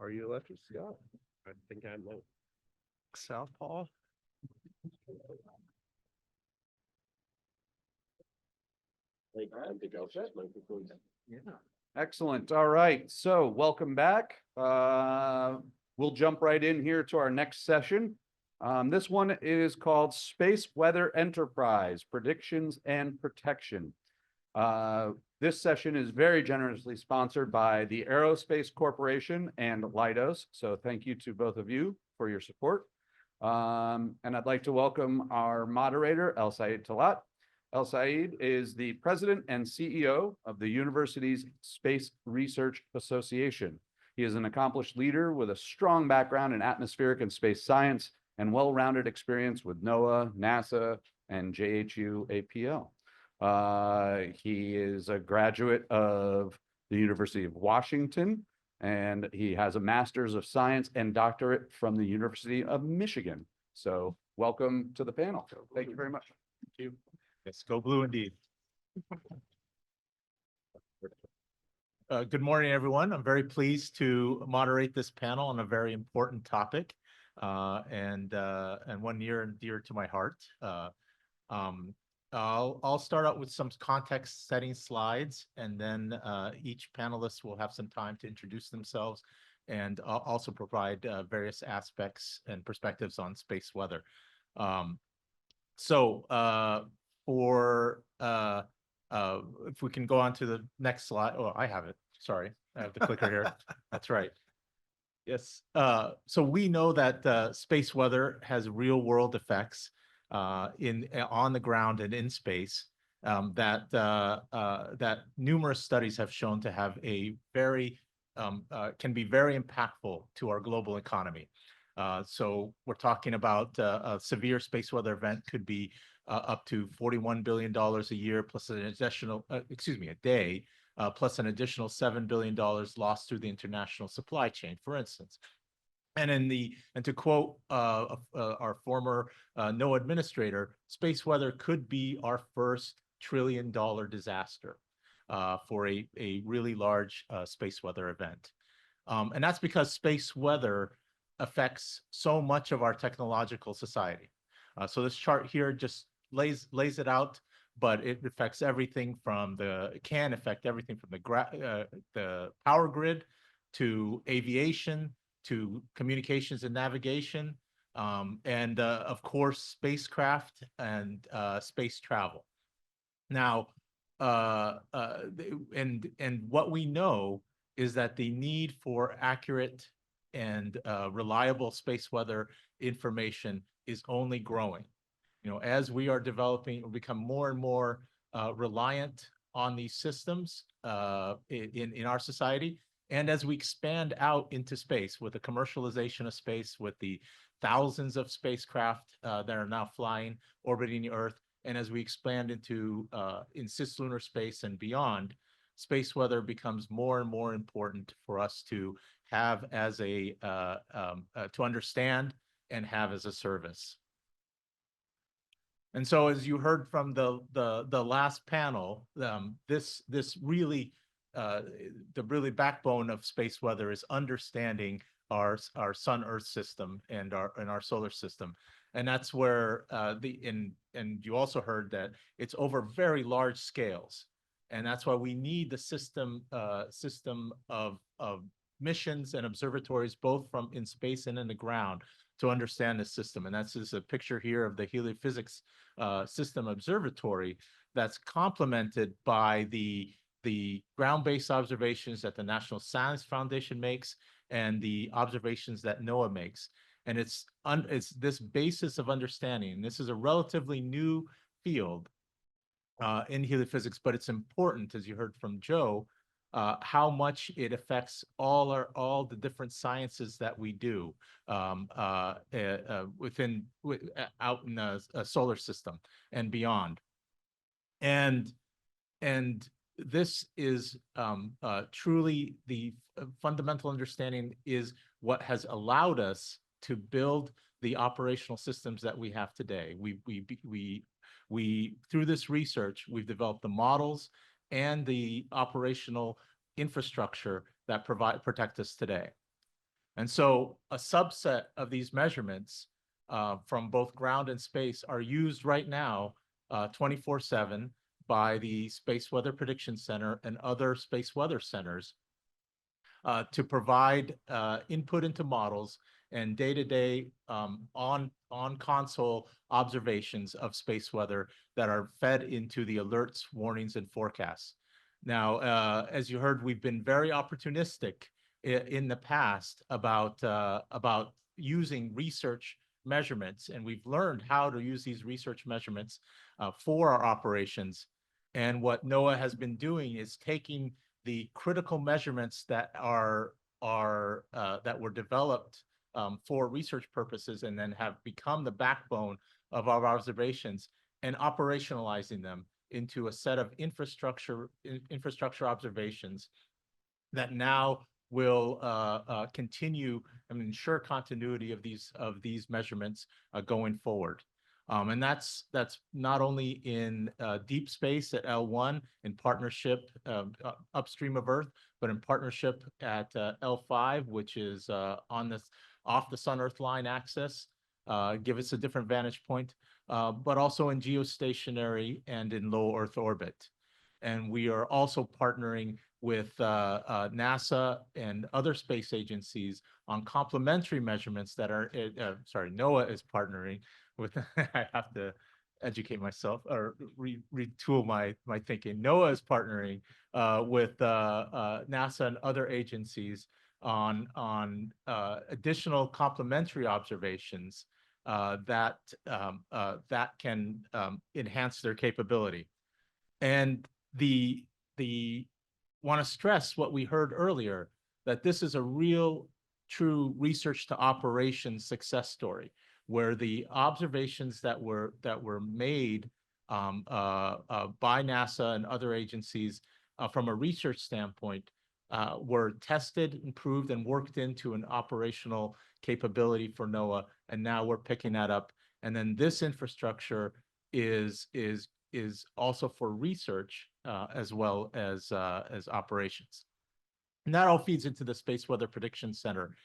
Are you lefty, Scott? I think I'm left. Southpaw. Yeah. Excellent. All right. So welcome back. We'll jump right in here to our next session. This one is called Space Weather Enterprise, Predictions and Protection. This session is very generously sponsored by the Aerospace Corporation and Leidos. So thank you to both of you for your support. And I'd like to welcome our moderator, El Said Talat. El Said is the president and CEO of the university's Space Research Association. He is an accomplished leader with a strong background in atmospheric and space science and well-rounded experience with NOAA, NASA, and JHU APL. He is a graduate of the University of Washington, and he has a master's of science and doctorate from the University of Michigan. So welcome to the panel. Thank you very much. Thank you. Yes, go blue indeed. Good morning, everyone. I'm very pleased to moderate this panel on a very important topic, and one near and dear to my heart. I'll start out with some context setting slides, and then each panelist will have some time to introduce themselves and also provide various aspects and perspectives on space weather. If we can go on to the next slide. Oh, I have it. Sorry, I have the clicker here. That's right. Yes. So we know that space weather has real world effects on the ground and in space, that numerous studies have shown to have a very can be very impactful to our global economy. So we're talking about a severe space weather event could be up to $41 billion a year plus an additional, a day, plus an additional $7 billion lost through the international supply chain, for instance. And to quote our former NOAA administrator, space weather could be our first $1 trillion disaster for a really large space weather event. And that's because space weather affects so much of our technological society. So this chart here just lays it out, but it affects everything from can affect everything from the power grid to aviation, to communications and navigation, and of course, spacecraft and space travel. Now, and what we know is that the need for accurate and reliable space weather information is only growing. You know, as we are developing, we become more and more reliant on these systems in our society. And as we expand out into space with the commercialization of space, with the thousands of spacecraft that are now flying, orbiting the Earth, and as we expand into in cislunar space and beyond, space weather becomes more and more important for us to have as to understand and have as a service. And so, as you heard from the last panel, this really the really backbone of space weather is understanding our Sun-Earth system and our solar system, and that's where and you also heard that it's over very large scales, and that's why we need the system of missions and observatories both from in space and in the ground to understand the system. And that's just a picture here of the heliophysics system observatory that's complemented by the ground-based observations that the National Science Foundation makes and the observations that NOAA makes. And it's this basis of understanding. And this is a relatively new field in heliophysics, but it's important, as you heard from Joe, how much it affects all the different sciences that we do out in a solar system and beyond. And this is truly the fundamental understanding is what has allowed us to build the operational systems that we have today. We through this research, we've developed the models and the operational infrastructure that protect us today. And so a subset of these measurements from both ground and space are used right now 24/7 by the Space Weather Prediction Center and other space weather centers to provide input into models and day-to-day on console observations of space weather that are fed into the alerts, warnings, and forecasts. Now, as you heard, we've been very opportunistic in the past about using research measurements, and we've learned how to use these research measurements for our operations. And what NOAA has been doing is taking the critical measurements that that were developed for research purposes and then have become the backbone of our observations and operationalizing them into a set of infrastructure observations that now will continue and ensure continuity of these measurements going forward. And that's not only in deep space at L1 in partnership upstream of Earth, but in partnership at L5, which is off the Sun-Earth line axis, give us a different vantage point, but also in geostationary and in low Earth orbit. And we are also partnering with NASA and other space agencies on complementary measurements that are, NOAA is partnering with, I have to educate myself or retool my thinking. NOAA is partnering with NASA and other agencies on additional complementary observations that can enhance their capability. And the want to stress what we heard earlier, that this is a real, true research to operations success story, where the observations that were made by NASA and other agencies from a research standpoint were tested, improved, and worked into an operational capability for NOAA, and now we're picking that up. And then this infrastructure is also for research as well as operations. And that all feeds into the Space Weather Prediction Center,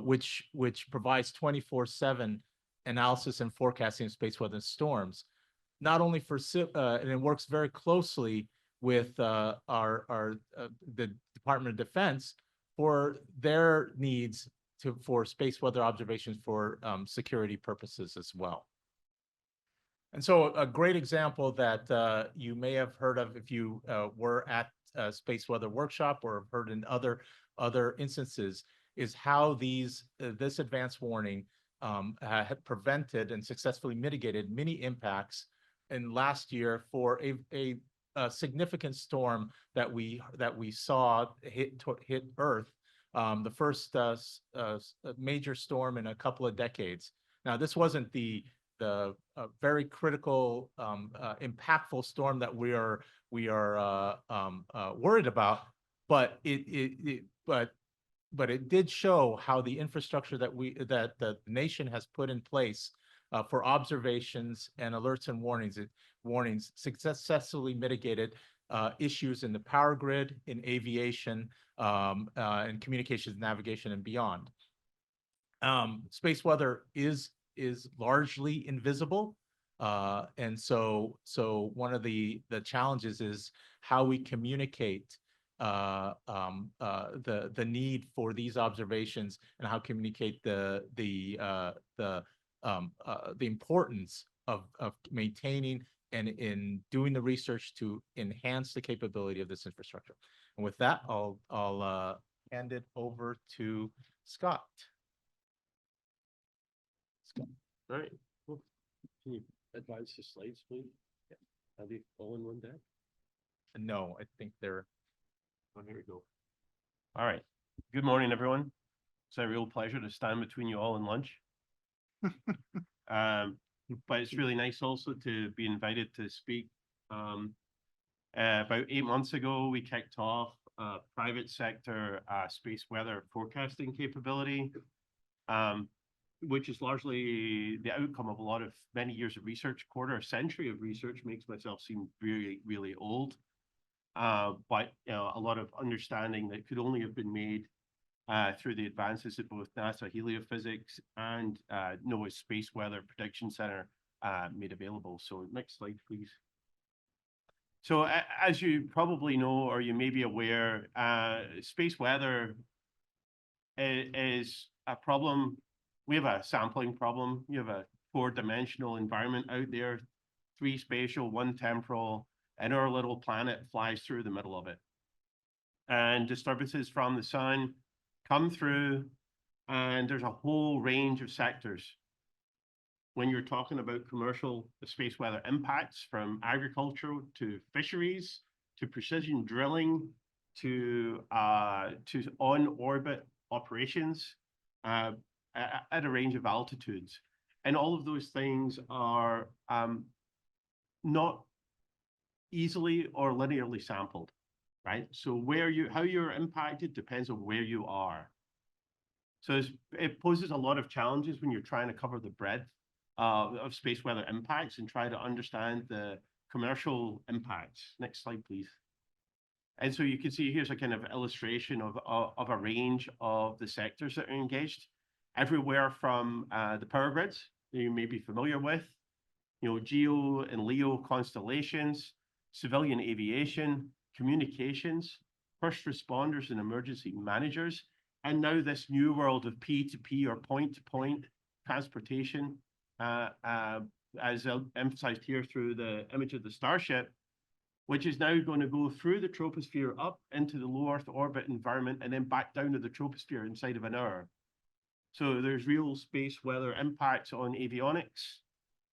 which provides 24/7 analysis and forecasting of space weather and storms, not only for and it works very closely with the Department of Defense for their needs for space weather observations for security purposes as well. And so a great example that you may have heard of if you were at a Space Weather Workshop or have heard in other instances is how this advanced warning had prevented and successfully mitigated many impacts in last year for a significant storm that we saw hit Earth, the first major storm in a couple of decades. Now, this wasn't the very critical, impactful storm that we are worried about, but it did show how the infrastructure that the nation has put in place for observations and alerts and warnings successfully mitigated issues in the power grid, in aviation, and communications, navigation, and beyond. Space weather is largely invisible, and so one of the challenges is how we communicate the need for these observations and how communicate the importance of maintaining and in doing the research to enhance the capability of this infrastructure. And with that, I'll hand it over to Scott. All right. Well, can you advise the slides, please? Yeah. Are they all in one deck? No, I think they're. Oh, here we go. All right. Good morning, everyone. It's a real pleasure to stand between you all and lunch. But it's really nice also to be invited to speak. About 8 months ago, we kicked off a private sector space weather forecasting capability, which is largely the outcome of many years of research. Quarter century of research makes myself seem really, really old. But a lot of understanding that could only have been made through the advances that both NASA Heliophysics and NOAA's Space Weather Prediction Center made available. So next slide, please. So as you probably know, or you may be aware, space weather is a problem. We have a sampling problem. You have a 4-dimensional environment out there, 3 spatial, 1 temporal, and our little planet flies through the middle of it. And disturbances from the sun come through, and there's a whole range of sectors. When you're talking about commercial space weather impacts, from agriculture to fisheries, to precision drilling, to on-orbit operations at a range of altitudes. And all of those things are not easily or linearly sampled, right? So how you're impacted depends on where you are. So it poses a lot of challenges when you're trying to cover the breadth of space weather impacts and try to understand the commercial impacts. Next slide, please. And so you can see here's a kind of illustration of a range of the sectors that are engaged, everywhere from the power grids that you may be familiar with, GEO and LEO constellations, civilian aviation, communications, first responders and emergency managers, and now this new world of P2P or point-to-point transportation, as emphasized here through the image of the Starship, which is now going to go through the troposphere up into the low Earth orbit environment and then back down to the troposphere inside of an hour. So there's real space weather impacts on avionics,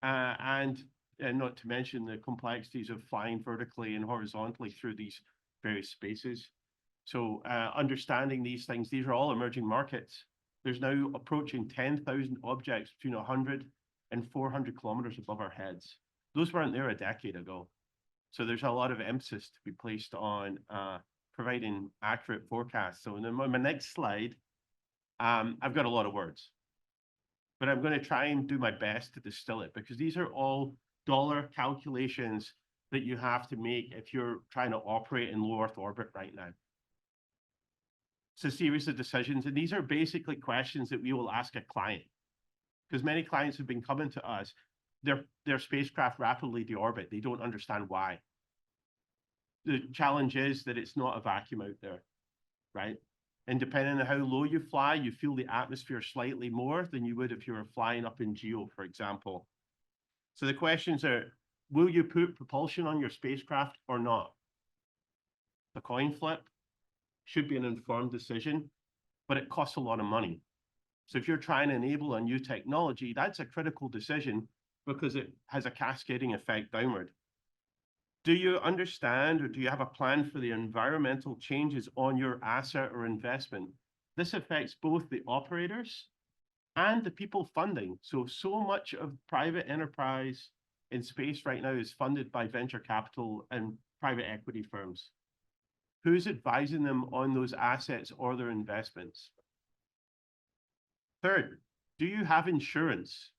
and not to mention the complexities of flying vertically and horizontally through these various spaces. So understanding these things, these are all emerging markets. There's now approaching 10,000 objects between 100 and 400 kilometers above our heads. Those weren't there a decade ago. So there's a lot of emphasis to be placed on providing accurate forecasts. So in my next slide, I've got a lot of words, but I'm going to try and do my best to distill it, because these are all dollar calculations that you have to make if you're trying to operate in low Earth orbit right now. It's a series of decisions, and these are basically questions that we will ask a client, because many clients have been coming to us. Their spacecraft rapidly deorbit. They don't understand why. The challenge is that it's not a vacuum out there, right? And depending on how low you fly, you feel the atmosphere slightly more than you would if you were flying up in GEO, for example. So the questions are, will you put propulsion on your spacecraft or not? The coin flip should be an informed decision, but it costs a lot of money. So if you're trying to enable a new technology, that's a critical decision, because it has a cascading effect downward. Do you understand, or do you have a plan for the environmental changes on your asset or investment? This affects both the operators and the people funding. So much of private enterprise in space right now is funded by venture capital and private equity firms. Who's advising them on those assets or their investments? Third, do you have insurance?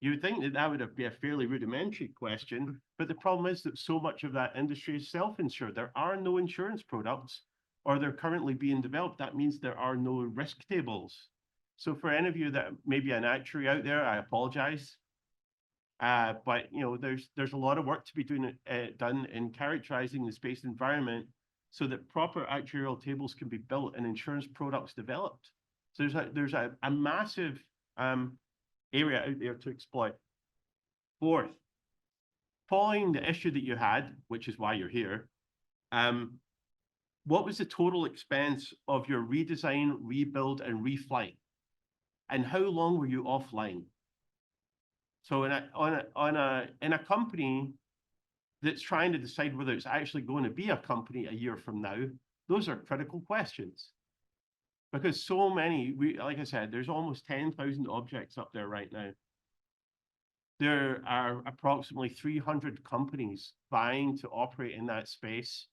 You would think that would be a fairly rudimentary question, but the problem is that so much of that industry is self-insured. There are no insurance products, or they're currently being developed. That means there are no risk tables. So for any of you that may be an actuary out there, I apologize. But there's a lot of work to be done in characterizing the space environment so that proper actuarial tables can be built and insurance products developed. So there's a massive area out there to exploit. Fourth, following the issue that you had, which is why you're here, what was the total expense of your redesign, rebuild, and reflight? And how long were you offline? So in a company that's trying to decide whether it's actually going to be a company a year from now, those are critical questions. Because so many, like I said, there's almost 10,000 objects up there right now. There are approximately 300 companies vying to operate in that space.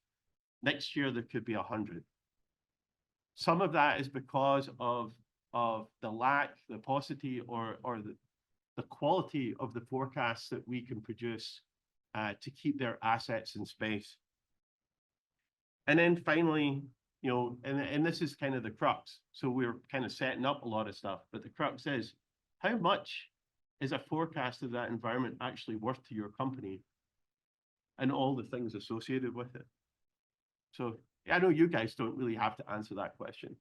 Next year, there could be 100. Some of that is because of the lack, the paucity, or the quality of the forecasts that we can produce to keep their assets in space. And then finally, you know, and this is kind of the crux. So we're kind of setting up a lot of stuff, but the crux is how much is a forecast of that environment actually worth to your company and all the things associated with it? So I know you guys don't really have to answer that question,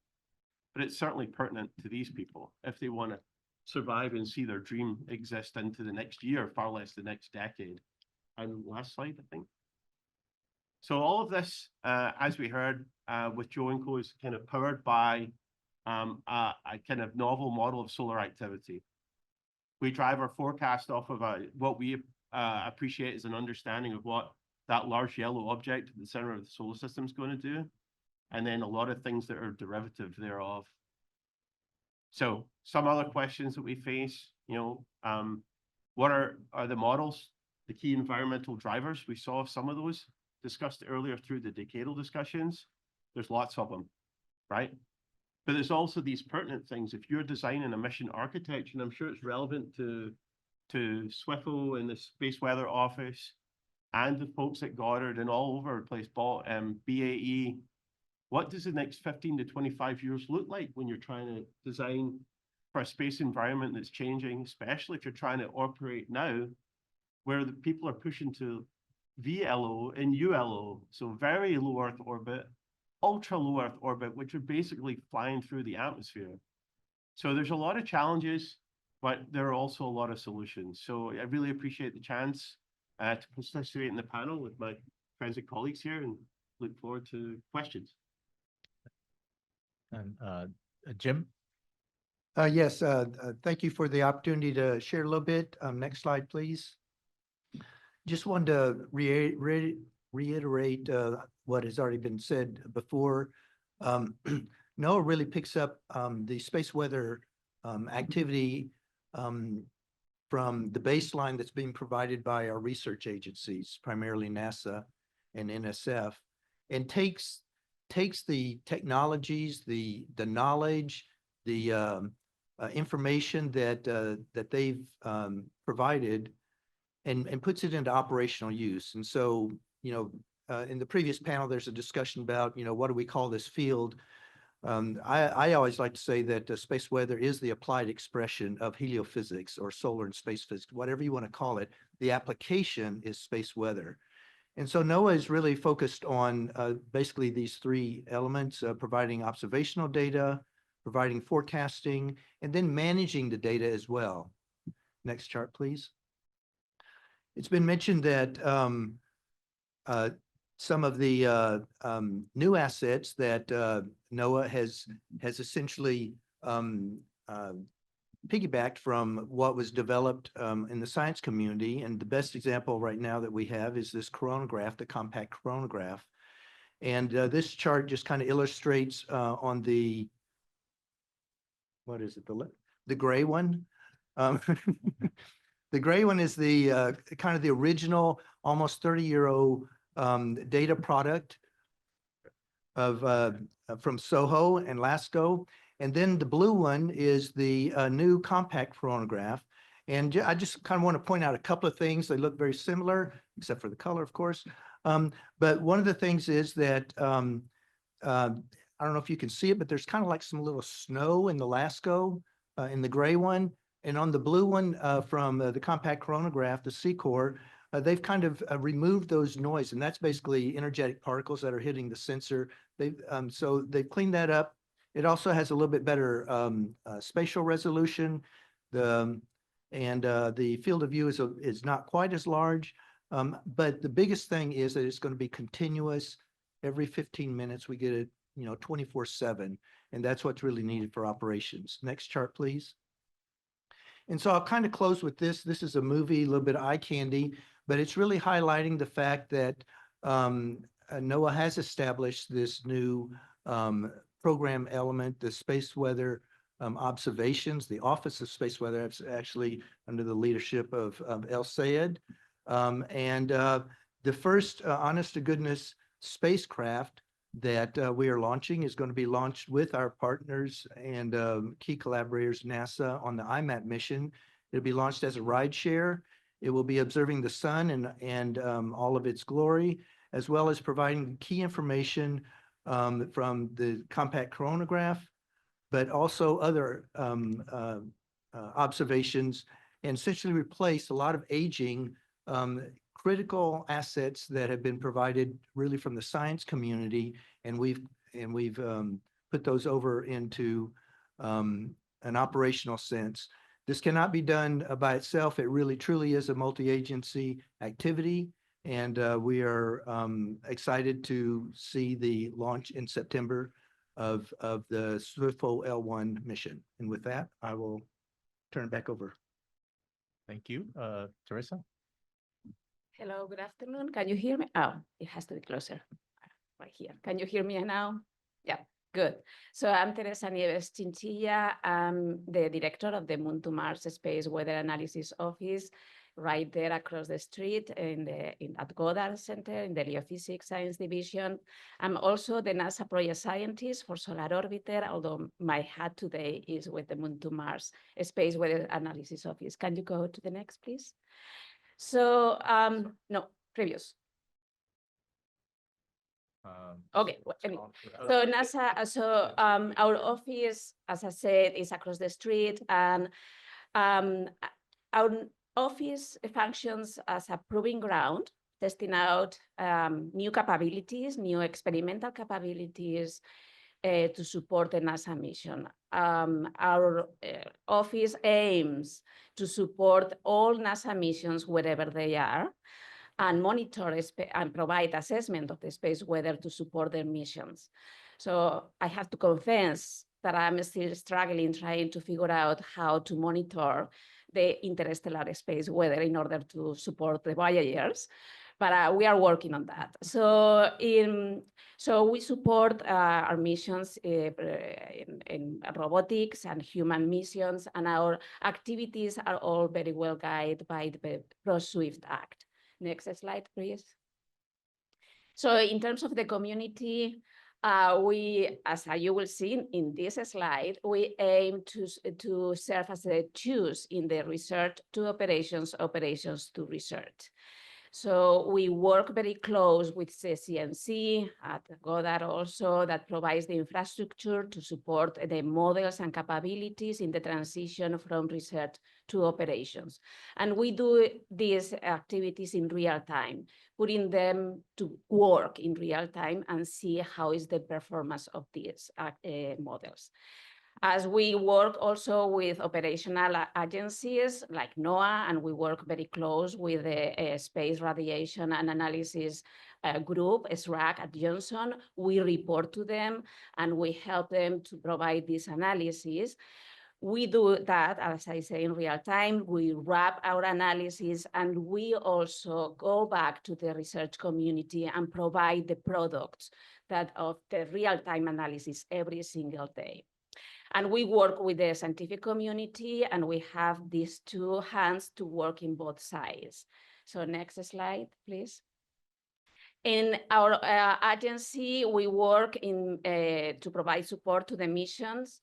but it's certainly pertinent to these people if they want to survive and see their dream exist into the next year, far less the next decade. And last slide, I think. So all of this, as we heard with Joe and Co, is kind of powered by a kind of novel model of solar activity. We drive our forecast off of what we appreciate as an understanding of what that large yellow object at the center of the solar system is going to do, and then a lot of things that are derivative thereof. So some other questions that we face, you know, what are the models, the key environmental drivers? We saw some of those discussed earlier through the decadal discussions. There's lots of them, right? But there's also these pertinent things. If you're designing a mission architecture, and I'm sure it's relevant to SWIFO and the Space Weather Office and the folks at Goddard and all over the place, BAE, what does the next 15 to 25 years look like when you're trying to design for a space environment that's changing, especially if you're trying to operate now, where the people are pushing to VLO and ULO, so very low Earth orbit, ultra low Earth orbit, which are basically flying through the atmosphere. So there's a lot of challenges, but there are also a lot of solutions. So I really appreciate the chance to participate in the panel with my friends and colleagues here, and look forward to questions. And Jim? Yes, thank you for the opportunity to share a little bit. Next slide, please. Just wanted to reiterate what has already been said before. NOAA really picks up the space weather activity from the baseline that's being provided by our research agencies, primarily NASA and NSF, and takes the technologies, the knowledge, the information that they've provided and puts it into operational use. And so, you know, in the previous panel, there's a discussion about, you know, what do we call this field? I always like to say that space weather is the applied expression of heliophysics or solar and space physics, whatever you want to call it. The application is space weather. And so NOAA is really focused on basically these three elements, providing observational data, providing forecasting, and then managing the data as well. Next chart, please. It's been mentioned that some of the new assets that NOAA has essentially piggybacked from what was developed in the science community. And the best example right now that we have is this coronagraph, the compact coronagraph. And this chart just kind of illustrates on the, what is it, the gray one? The gray one is the kind of the original, almost 30-year-old data product of from SOHO and LASCO. And then the blue one is the new compact coronagraph. And I just kind of want to point out a couple of things. They look very similar, except for the color, of course. But one of the things is that, I don't know if you can see it, but there's kind of like some little snow in the LASCO, in the gray one. And on the blue one from the compact coronagraph, the C-Core, they've kind of removed those noise, and that's basically energetic particles that are hitting the sensor. So they've cleaned that up. It also has a little bit better spatial resolution. The field of view is not quite as large, but the biggest thing is that it's going to be continuous. Every 15 minutes we get it, 24/7, and that's what's really needed for operations. Next chart, please. And so I'll kind of close with this. This is a movie, a little bit of eye candy, but it's really highlighting the fact that NOAA has established this new program element, the space weather observations. The Office of Space Weather, actually under the leadership of El Sayed. The first honest to goodness spacecraft that we are launching is going to be launched with our partners and key collaborators, NASA, on the IMAP mission. It'll be launched as a ride share. It will be observing the sun and all of its glory, as well as providing key information from the compact coronagraph, but also other observations, and essentially replaced a lot of aging critical assets that have been provided really from the science community, and we've put those over into an operational sense. This cannot be done by itself. It really truly is a multi-agency activity, and we are excited to see the launch in September of the SWIFTFO L1 mission. And with that, I will turn it back over. Thank you. Teresa? Hello, good afternoon. Can you hear me? Oh, it has to be closer. Right here. Can you hear me now? Yeah, good. So I'm Teresa Nieves Chinchilla. I'm the director of the Moon to Mars Space Weather Analysis Office, right there across the street at Goddard Center in the Geophysics Science Division. I'm also the NASA project scientist for Solar Orbiter, although my hat today is with the Moon to Mars Space Weather Analysis Office. Can you go to the next, please? So, no, previous. Okay, well, anyway. So NASA, our office, as I said, is across the street, and our office functions as a proving ground, testing out new capabilities, new experimental capabilities to support the NASA mission. Our office aims to support all NASA missions wherever they are, and monitor and provide assessment of the space weather to support their missions. So I have to confess that I'm still struggling trying to figure out how to monitor the interstellar space weather in order to support the Voyagers, but we are working on that. So we support our missions in robotics and human missions, and our activities are all very well guided by the Pro-SWIFT Act. Next slide, please. So in terms of the community, as you will see in this slide, we aim to serve as a choice in the research to operations, operations to research. So we work very close with the CNC at Goddard also, that provides the infrastructure to support the models and capabilities in the transition from research to operations. And we do these activities in real time, putting them to work in real time and see how is the performance of these models. As we work also with operational agencies like NOAA, and we work very close with the Space Radiation and Analysis Group, SRAC at Johnson, we report to them and we help them to provide this analysis. We do that, as I say, in real time. We wrap our analysis, and we also go back to the research community and provide the products that of the real-time analysis every single day. And we work with the scientific community, and we have these two hands to work in both sides. So next slide, please. In our agency, we work to provide support to the missions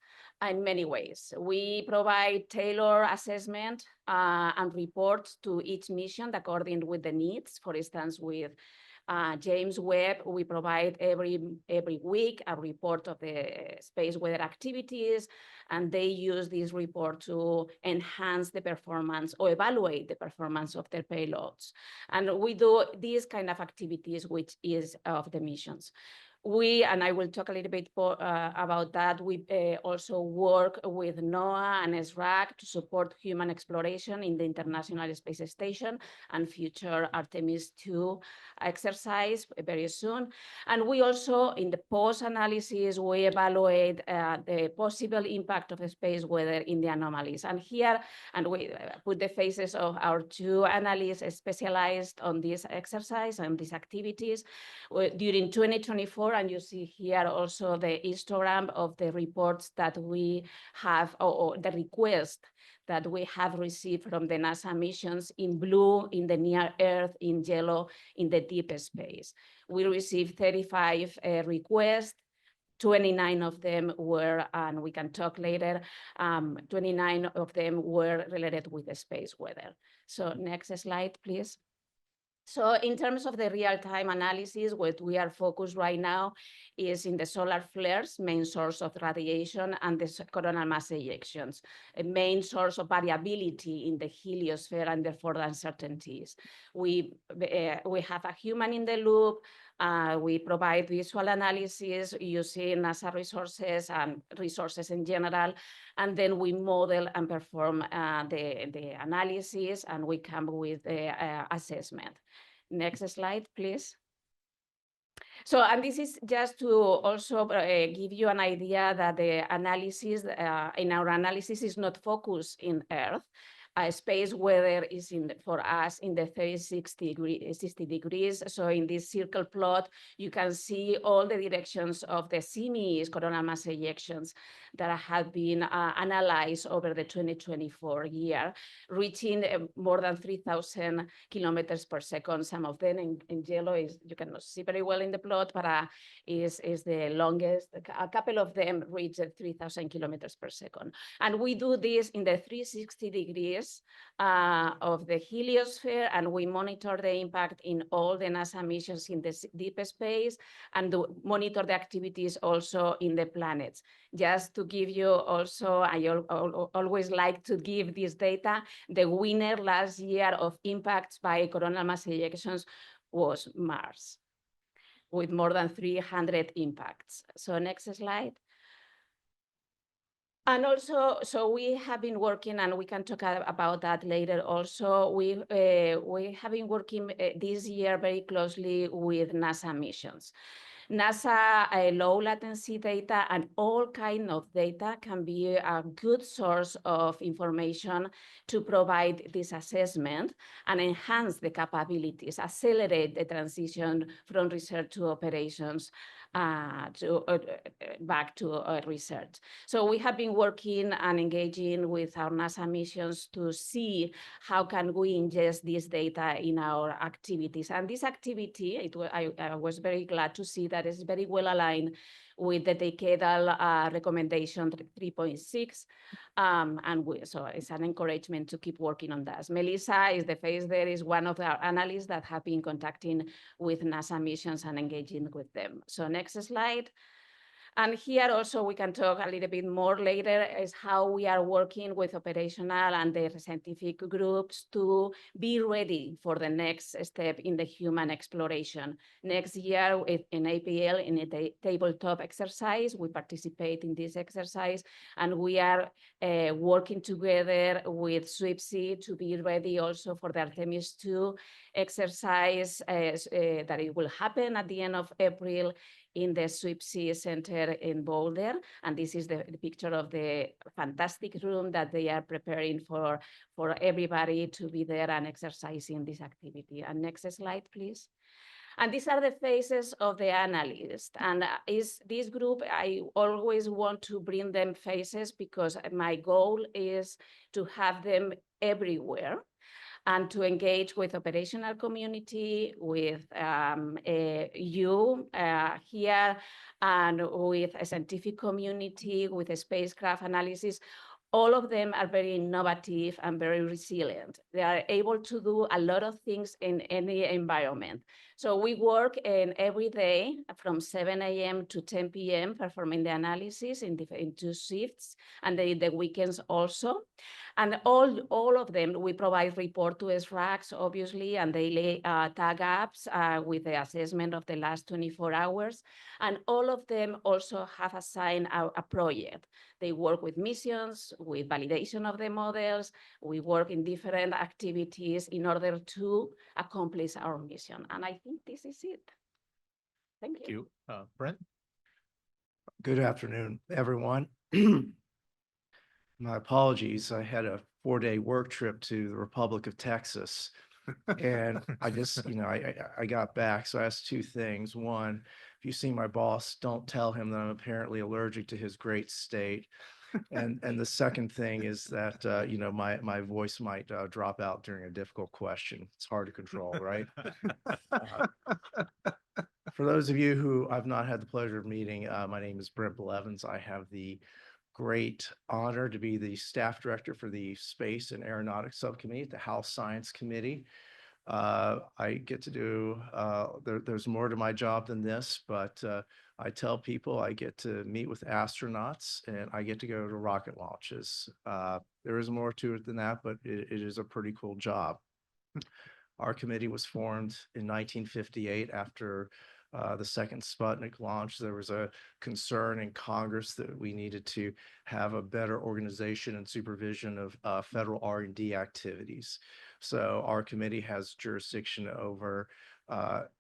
in many ways. We provide tailored assessment and reports to each mission according with the needs. For instance, with James Webb, we provide every week a report of the space weather activities, and they use this report to enhance the performance or evaluate the performance of their payloads. And we do these kind of activities, which is of the missions. And I will talk a little bit more about that. We also work with NOAA and SRAC to support human exploration in the International Space Station and future Artemis II exercise very soon. And we also, in the post-analysis, we evaluate the possible impact of the space weather in the anomalies. And here, and we put the faces of our two analysts specialized on this exercise and these activities during 2024. And you see here also the histogram of the reports that we have, or the request that we have received from the NASA missions in blue, in the near Earth, in yellow, in the deep space. We received 35 requests. 29 of them were, and we can talk later, 29 of them were related with the space weather. So next slide, please. So in terms of the real-time analysis, what we are focused right now is in the solar flares, main source of radiation, and the coronal mass ejections, a main source of variability in the heliosphere and therefore the uncertainties. We have a human in the loop. We provide visual analysis using NASA resources and resources in general, and then we model and perform the analysis, and we come with the assessment. Next slide, please. So, and this is just to also give you an idea that the analysis, in our analysis is not focused in Earth. Space weather is for us in the 60 degrees. So in this circle plot, you can see all the directions of the CMEs, coronal mass ejections, that have been analyzed over the 2024 year, reaching more than 3,000 kilometers per second. Some of them in yellow is, you cannot see very well in the plot, but is the longest. A couple of them reach 3,000 kilometers per second. And we do this in the 360 degrees of the heliosphere, and we monitor the impact in all the NASA missions in the deep space, and monitor the activities also in the planets. Just to give you also, I always like to give this data, the winner last year of impacts by coronal mass ejections was Mars, with more than 300 impacts. So next slide. And also, so we have been working, and we can talk about that later also. We have been working this year very closely with NASA missions. NASA low latency data and all kind of data can be a good source of information to provide this assessment and enhance the capabilities, accelerate the transition from research to operations back to research. So we have been working and engaging with our NASA missions to see how can we ingest this data in our activities. And this activity, I was very glad to see that it's very well aligned with the decadal recommendation 3.6. So it's an encouragement to keep working on that. Melissa is the face there, is one of our analysts that have been contacting with NASA missions and engaging with them. So next slide. And here also we can talk a little bit more later is how we are working with operational and the scientific groups to be ready for the next step in the human exploration. Next year in APL, in a tabletop exercise, we participate in this exercise, and we are working together with SWIPC to be ready also for the Artemis 2 exercise that it will happen at the end of April in the SWIPC Center in Boulder. And this is the picture of the fantastic room that they are preparing for everybody to be there and exercising this activity. And next slide, please. And these are the faces of the analyst. And is this group, I always want to bring them faces because my goal is to have them everywhere, and to engage with operational community, with you here, and with a scientific community, with a spacecraft analysis. All of them are very innovative and very resilient. They are able to do a lot of things in any environment. So we work every day from 7 a.m. to 10 p.m. performing the analysis in 2 shifts, and the weekends also. And all of them, we provide report to SRACs, obviously, and daily tag apps with the assessment of the last 24 hours. And all of them also have assigned a project. They work with missions, with validation of the models. We work in different activities in order to accomplish our mission. And I think this is it. Thank you. Brent? Good afternoon, everyone. My apologies. I had a 4-day work trip to the Republic of Texas. And I just, I got back. So I asked 2 things. One, if you see my boss, don't tell him that I'm apparently allergic to his great state. And the second thing is that, my voice might drop out during a difficult question. It's hard to control, right? For those of you who I've not had the pleasure of meeting, my name is Brent Blevins. I have the great honor to be the staff director for the Space and Aeronautics Subcommittee at the House Science Committee. I get to do, there's more to my job than this, but I tell people I get to meet with astronauts and I get to go to rocket launches. There is more to it than that, but it is a pretty cool job. Our committee was formed in 1958 after the second Sputnik launch. There was a concern in Congress that we needed to have a better organization and supervision of federal R&D activities. So our committee has jurisdiction over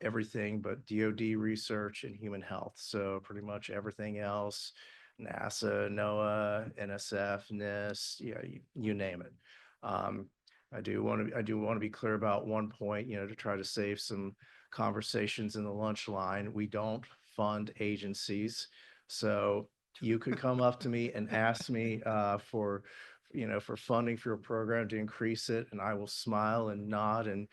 everything but DoD research and human health. So pretty much everything else, NASA, NOAA, NSF, NIST, yeah, you name it. I do want to be clear about one point, to try to save some conversations in the lunch line. We don't fund agencies. So you could come up to me and ask me for funding for your program to increase it, and I will smile and nod and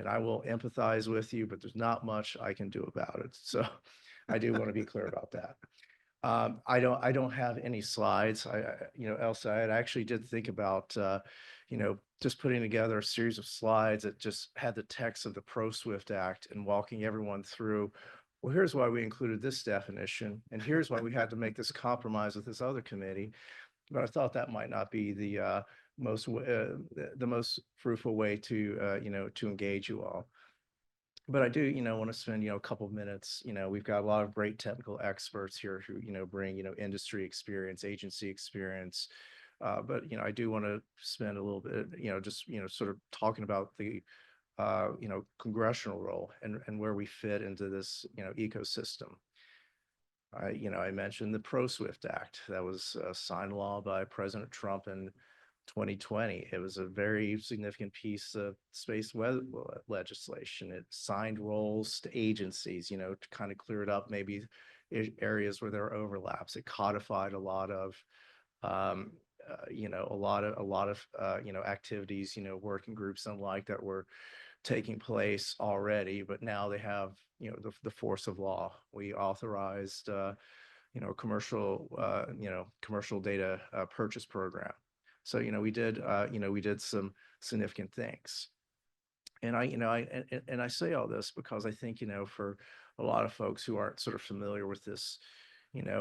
I will empathize with you, but there's not much I can do about it. So I do want to be clear about that. I don't have any slides. Elsa, I actually did think about, just putting together a series of slides that just had the text of the Pro-SWIFT Act and walking everyone through, well, here's why we included this definition, and here's why we had to make this compromise with this other committee. But I thought that might not be the most fruitful way to engage you all. But I do, want to spend, a couple of minutes. We've got a lot of great technical experts here who, bring, industry experience, agency experience. But, I do want to spend a little bit, just, sort of talking about the, congressional role and where we fit into this, ecosystem. I mentioned the Pro-SWIFT Act that was signed law by President Trump in 2020. It was a very significant piece of space legislation. It signed roles to agencies, to kind of clear it up, maybe areas where there are overlaps. It codified a lot of, activities, working groups and like that were taking place already, but now they have, the force of law. We authorized, commercial data purchase program. So, we did some significant things. And I say all this because I think, for a lot of folks who aren't sort of familiar with this,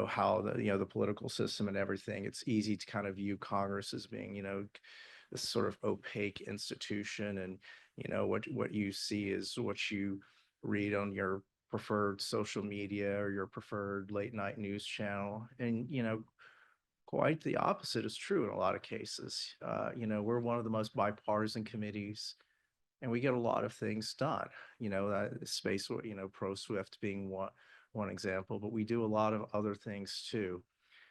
how the political system and everything, it's easy to kind of view Congress as being, this sort of opaque institution. And, what you see is what you read on your preferred social media or your preferred late night news channel. And, quite the opposite is true in a lot of cases. We're one of the most bipartisan committees, and we get a lot of things done. Space, Pro-SWIFT being one example, but we do a lot of other things too.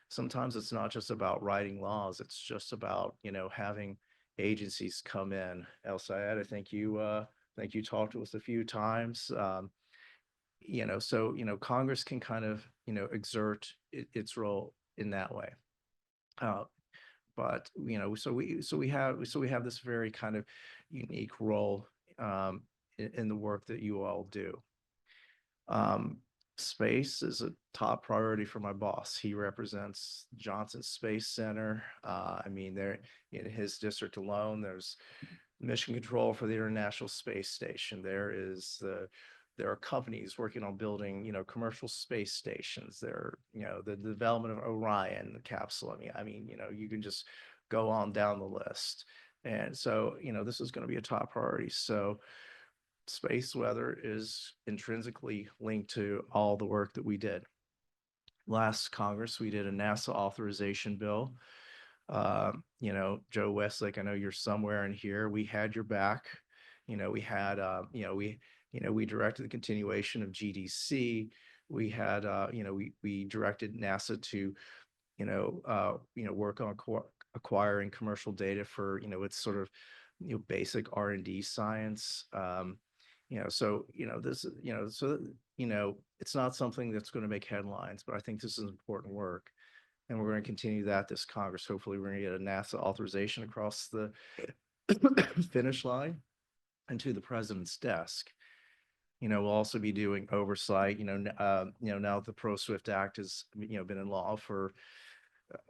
Sometimes it's not just about writing laws; it's just about having agencies come in. Elsa, I think you talked to us a few times. So Congress can kind of exert its role in that way. But so we have this very kind of unique role in the work that you all do. Space is a top priority for my boss. He represents Johnson Space Center. There in his district alone, there's mission control for the International Space Station. There are companies working on building, commercial space stations. There, the development of Orion, the capsule. You can just go on down the list. And so, this is going to be a top priority. So space weather is intrinsically linked to all the work that we did. Last Congress, we did a NASA authorization bill. Joe Westlake, I know you're somewhere in here. We had your back. We had, we directed the continuation of GDC. We had, we directed NASA to, work on acquiring commercial data for, its sort of, basic R&D science. It's not something that's going to make headlines, but I think this is important work. And we're going to continue that this Congress. Hopefully we're going to get a NASA authorization across the finish line and to the president's desk. We'll also be doing oversight, now that the Pro-SWIFT Act has, been in law for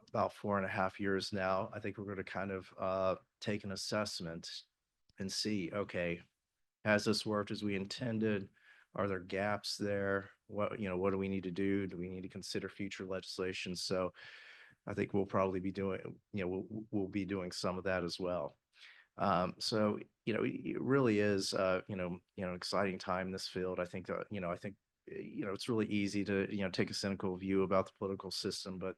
about 4.5 years now. I think we're going to kind of take an assessment and see, okay, Has this worked as we intended? Are there gaps there? What, what do we need to do? Do we need to consider future legislation? So I think we'll probably be doing, we'll be doing some of that as well. So, it really is, exciting time in this field. I think, it's really easy to, take a cynical view about the political system, but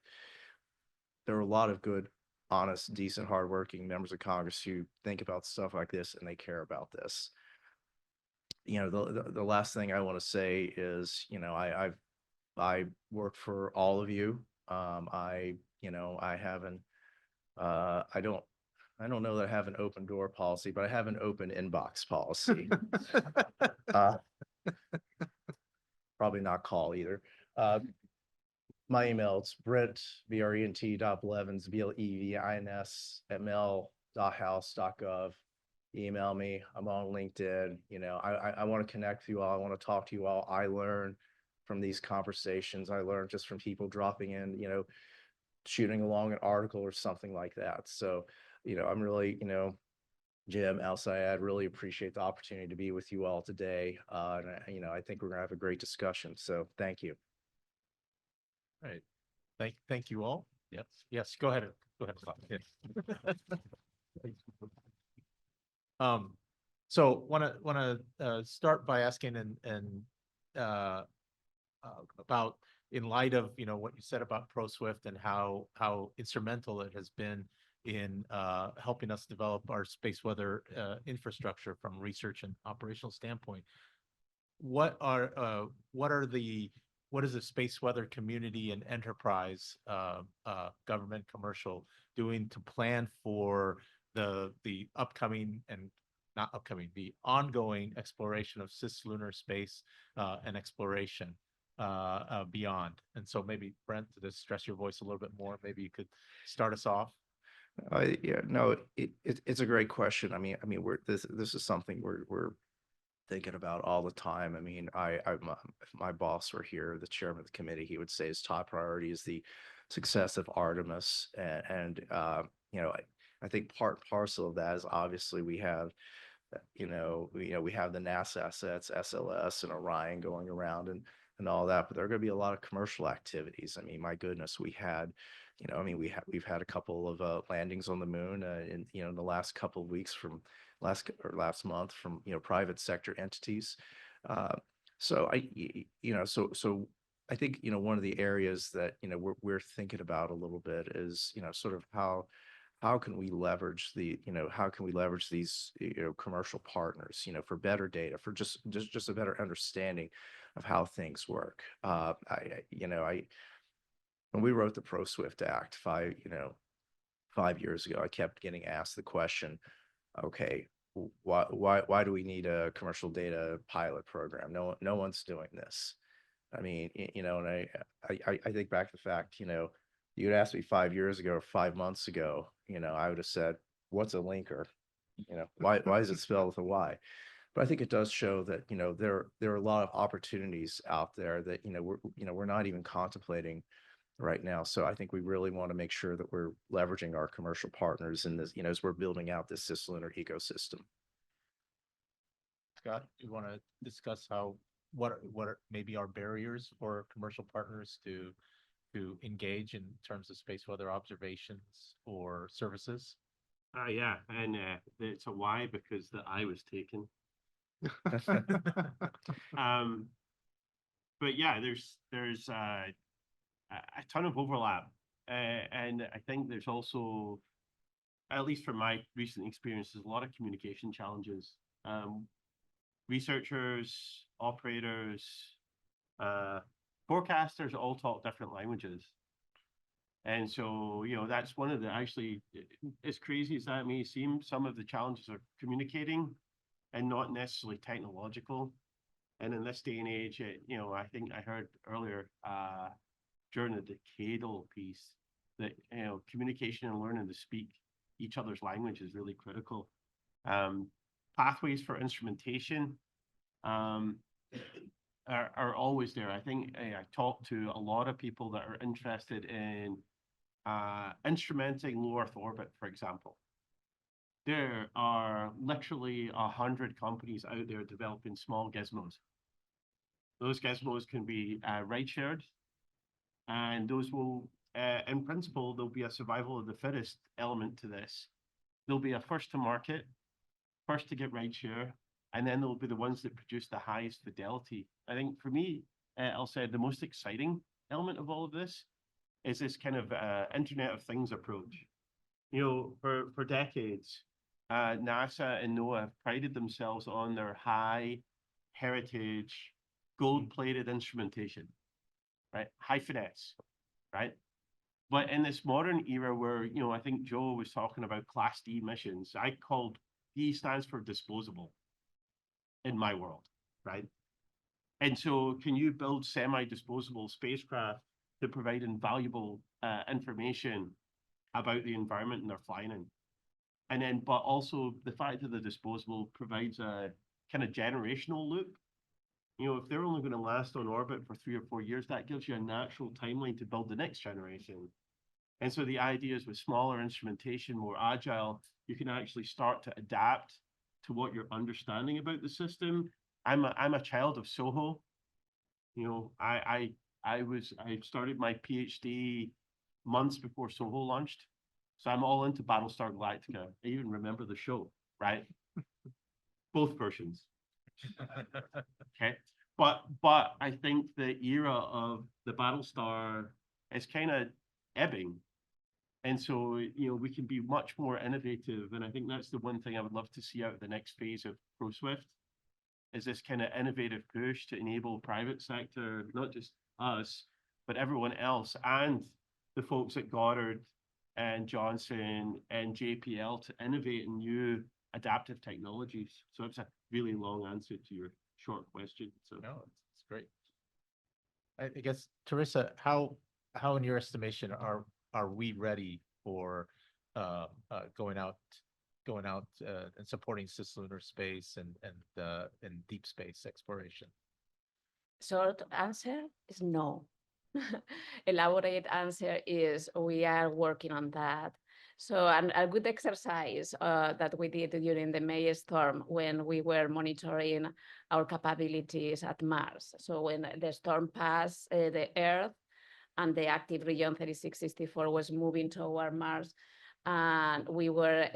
there are a lot of good, honest, decent, hardworking members of Congress who think about stuff like this and they care about this. The last thing I want to say is, I work for all of you. I haven't, I don't know that I have an open door policy, but I have an open inbox policy. Uh, Probably not call either. My email, it's Brent, brent.blevins, blevins @mail.house.gov. Email me. I'm on LinkedIn. I want to connect with you all. I want to talk to you all. I learn from these conversations. I learn just from people dropping in, shooting along an article or something like that. So, I'm really, Jim, Al Sayed, really appreciate the opportunity to be with you all today. And I think we're gonna have a great discussion. So thank you. Right. Thank you all. Yes, yes, go ahead. Go ahead. Scott. Yes. So wanna start by asking about, in light of, what you said about ProSwift and how instrumental it has been in helping us develop our space weather infrastructure from research and operational standpoint. What is the space weather community and enterprise, government, commercial, doing to plan for the upcoming and not upcoming, the ongoing exploration of cislunar space and exploration beyond? And so maybe Brent, to stress your voice a little bit more, maybe you could start us off. Yeah, no, it's a great question. I mean, this is something we're thinking about all the time. I mean, if my boss were here, the chairman of the committee, he would say his top priority is the success of Artemis. And I think part and parcel of that is obviously we have, we have the NASA assets, SLS and Orion going around and all that, but there are going to be a lot of commercial activities. I mean, my goodness, we've had a couple of landings on the moon in the last couple of weeks from last month from private sector entities. So I think one of the areas that we're thinking about a little bit is sort of how can we leverage these commercial partners for better data, for just a better understanding of how things work. When we wrote the ProSwift Act 5 years ago, I kept getting asked the question, okay, why do we need a commercial data pilot program? No one's doing this. I mean, and I think back to the fact, you'd asked me 5 years ago or 5 months ago, I would have said, what's a linker? Why is it spelled with a Y? But I think it does show that, there are a lot of opportunities out there that, we're not even contemplating right now. So I think we really want to make sure that we're leveraging our commercial partners in this, as we're building out this cislunar ecosystem. Scott, you want to discuss what are maybe our barriers for commercial partners to engage in terms of space weather observations or services? Yeah, and it's a why because the I was taken. But yeah, there's a ton of overlap, and I think there's also, at least from my recent experiences, a lot of communication challenges. Researchers, operators, forecasters all talk different languages. And so, that's one of the, actually, as crazy as that may seem, some of the challenges are communicating and not necessarily technological. And in this day and age, I think I heard earlier during the decadal piece that, communication and learning to speak each other's language is really critical. Pathways for instrumentation are always there. I think I talked to a lot of people that are interested in instrumenting low Earth orbit, for example. there are literally 100 companies out there developing small gizmos. Those gizmos can be ride shared, and those will, in principle, there'll be a survival of the fittest element to this. There'll be a first to market, first to get ride share, and then there'll be the ones that produce the highest fidelity. I think for me, I'll say the most exciting element of all of this is this kind of Internet of Things approach. You know, for decades, NASA and NOAA have prided themselves on their high heritage, gold-plated instrumentation, right? High finesse, right? But in this modern era where, you know, I think Joe was talking about Class D missions, I called D stands for disposable in my world, right? And so can you build semi-disposable spacecraft that provide invaluable information about the environment and they're flying in? And then, but also the fact that the disposable provides a kind of generational loop. You know, if they're only going to last on orbit for 3 or 4 years, that gives you a natural timeline to build the next generation. And so the idea is with smaller instrumentation, more agile, you can actually start to adapt to what you're understanding about the system. I'm a child of Soho. You know, I started my PhD months before Soho launched. So I'm all into Battlestar Galactica. I even remember the show, right? Both versions. Okay. But I think the era of the Battlestar is kind of ebbing. And so, you know, we can be much more innovative. And I think that's the one thing I would love to see out of the next phase of ProSwift, is this kind of innovative push to enable private sector, not just us, but everyone else, and the folks at Goddard and Johnson and JPL to innovate in new adaptive technologies. So it's a really long answer to your short question. So No, it's great. I guess, Teresa, how in your estimation are we ready for going out and supporting cislunar space and deep space exploration? Short answer is no. Elaborate answer is we are working on that. So a good exercise that we did during the May storm when we were monitoring our capabilities at Mars. So when the storm passed the Earth and the active region 3664 was moving toward Mars, and we were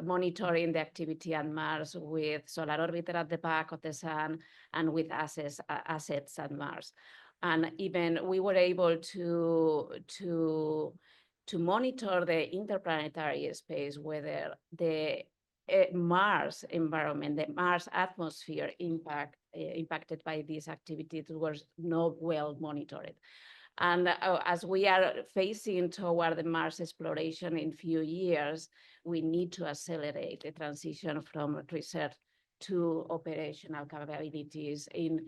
monitoring the activity on Mars with solar orbiter at the back of the sun and with assets at Mars. And even we were able to monitor the interplanetary space, whether the Mars environment, the Mars atmosphere impacted by this activity was not well monitored. And as we are facing toward the Mars exploration in few years, we need to accelerate the transition from research to operational capabilities in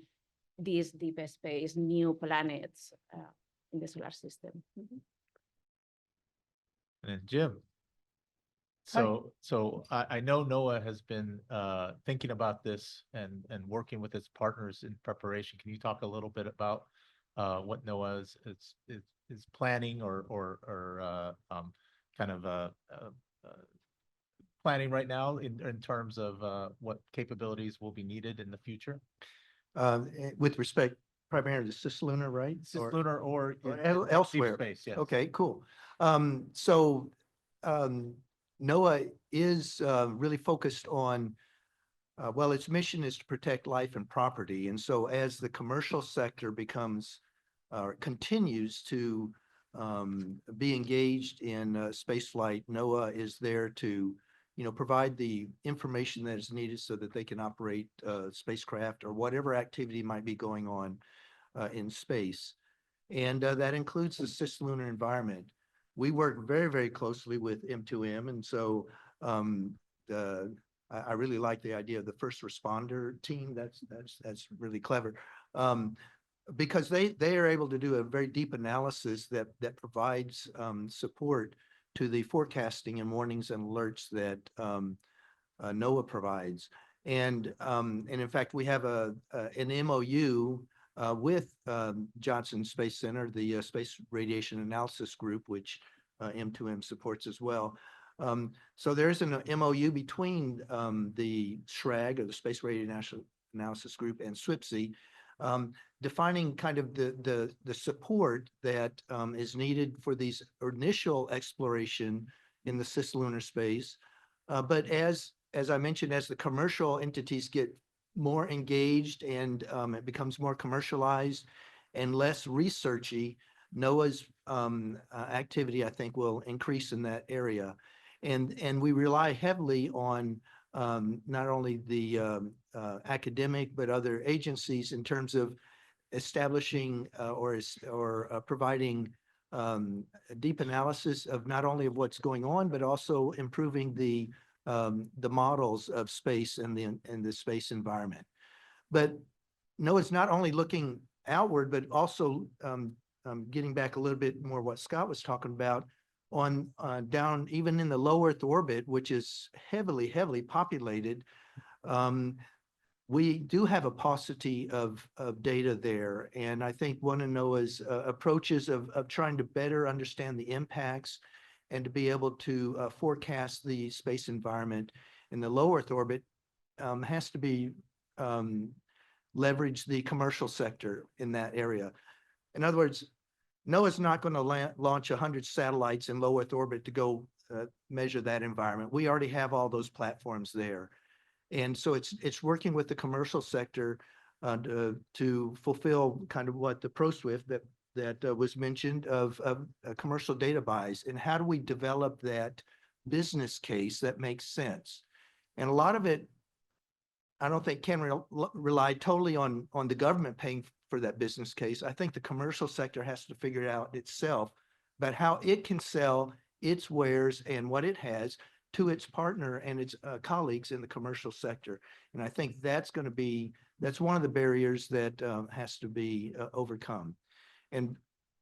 this deep space, new planets in the solar system. Mm-hmm. And then Jim. So I know NOAA has been thinking about this and working with its partners in preparation. Can you talk a little bit about what NOAA is planning or kind of planning right now in terms of what capabilities will be needed in the future? With respect primarily to cislunar, right? Cislunar or Or elsewhere. Deep space, yes. Okay, cool. NOAA is really focused on, well, its mission is to protect life and property. And so as the commercial sector becomes, continues to be engaged in space flight, NOAA is there to, you know, provide the information that is needed so that they can operate spacecraft or whatever activity might be going on in space. And that includes the cislunar environment. We work very, very closely with M2M. And so I really like the idea of the first responder team. That's really clever. Because they are able to do a very deep analysis that provides support to the forecasting and warnings and alerts that NOAA provides. And in fact, we have an MOU with Johnson Space Center, the Space Radiation Analysis Group, which M2M supports as well, So there's an MOU between the SRAG, or the Space Radiation Analysis Group, and SWPC, defining kind of the support that is needed for these initial exploration in the cislunar space. But as I mentioned, as the commercial entities get more engaged and it becomes more commercialized and less researchy, NOAA's activity, I think, will increase in that area. And we rely heavily on not only the academic, but other agencies in terms of establishing or providing deep analysis of not only of what's going on, but also improving the models of space and the space environment. But NOAA's not only looking outward, but also getting back a little bit more what Scott was talking about on down even in the low Earth orbit, which is heavily populated. We do have a paucity of data there. And I think one of NOAA's approaches of trying to better understand the impacts and to be able to forecast the space environment in the low Earth orbit has to be leverage the commercial sector in that area. In other words, NOAA's not going to launch 100 satellites in low Earth orbit to go measure that environment. We already have all those platforms there. And so it's working with the commercial sector to fulfill kind of what the ProSwift that was mentioned of commercial data buys, and how do we develop that business case that makes sense? And a lot of it, I don't think can rely totally on the government paying for that business case. I think the commercial sector has to figure it out itself about how it can sell its wares and what it has to its partner and its colleagues in the commercial sector. And I think that's one of the barriers that has to be overcome. And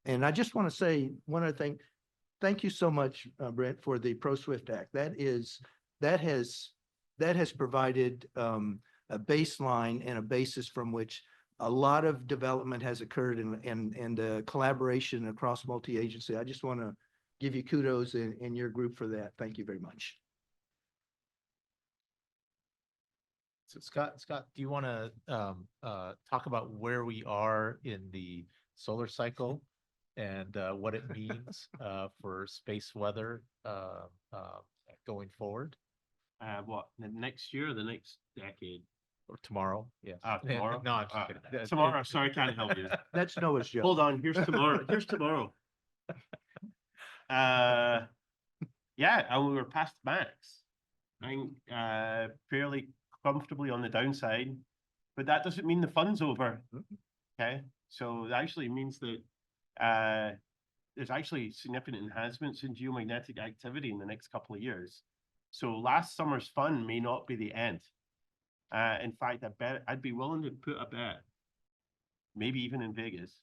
I just want to say one other thing. Thank you so much, Brent, for the ProSwift Act. That has provided a baseline and a basis from which a lot of development has occurred and collaboration across multi-agency. I just want to give you kudos in your group for that. Thank you very much. So Scott, do you want to talk about where we are in the solar cycle and what it means for space weather going forward? What, the next year or the next decade? Or tomorrow? Yes. Tomorrow? No, I'm just kidding. Tomorrow, sorry, can't help you. That's NOAA's job. Hold on, here's tomorrow. Here's tomorrow. Yeah, and we were past max. I think fairly comfortably on the downside, but that doesn't mean the fun's over. Okay, so it actually means that there's actually significant enhancements in geomagnetic activity in the next couple of years. So last summer's fun may not be the end. In fact, I'd be willing to put a bet, maybe even in Vegas,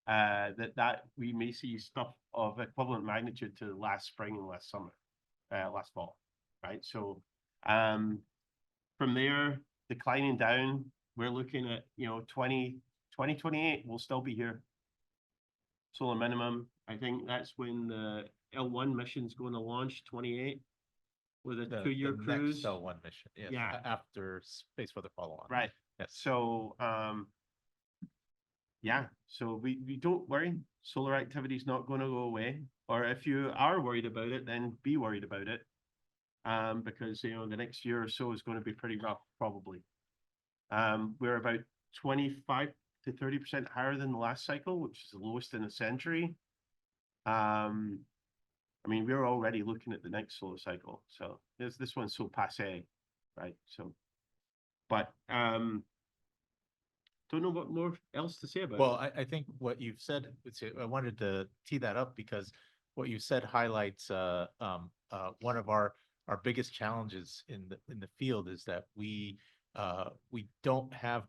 that we may see stuff of equivalent magnitude to last spring and last summer, last fall, right? So from there, declining down, we're looking at, 2028, we'll still be here. Solar minimum, I think that's when the L1 mission's going to launch, 28, with a 2-year cruise. Next L1 mission, yes, Yeah. after space weather follow-on. Right. Yes. So, yeah, so we don't worry. Solar activity is not going to go away. Or if you are worried about it, then be worried about it. Because, the next year or so is going to be pretty rough, probably. We're about 25 to 30% higher than the last cycle, which is the lowest in a century. I mean, we're already looking at the next solar cycle. So this one's so passé, right? So, but don't know what more else to say about Well, it. I think what you've said, I wanted to tee that up because what you said highlights one of our biggest challenges in the field is that we don't have